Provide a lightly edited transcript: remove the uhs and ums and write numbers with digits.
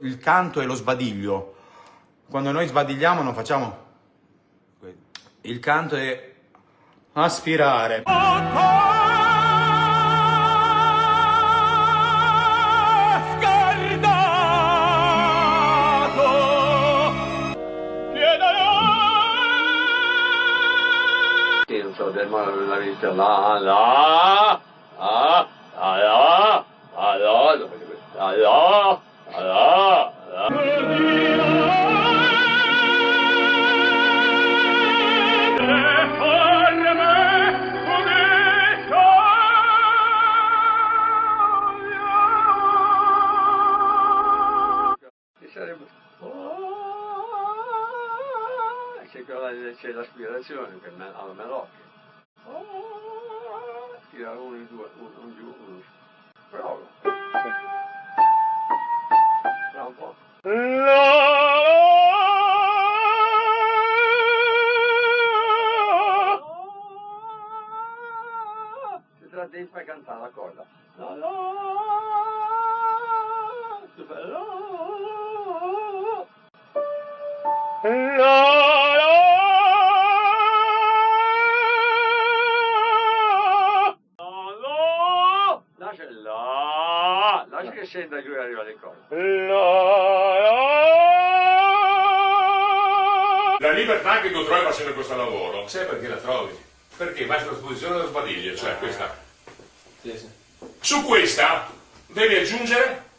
Il canto e lo sbadiglio. Quando noi sbadigliamo non facciamo... Il canto è aspirare. Non so, del male della vita, la, c'è l'aspirazione per me, alla melocchia. Tira uno in due, uno giù, uno su. Bravo. Bravo un po'. Si tratta di far cantare la corda. Tu fai lascia che scenda giù e arriva alle corde. La libertà che tu trovi facendo questo lavoro, sai perché la trovi? Perché vai sulla posizione dello sbadiglio, cioè questa. Sì, sì. Su questa devi aggiungere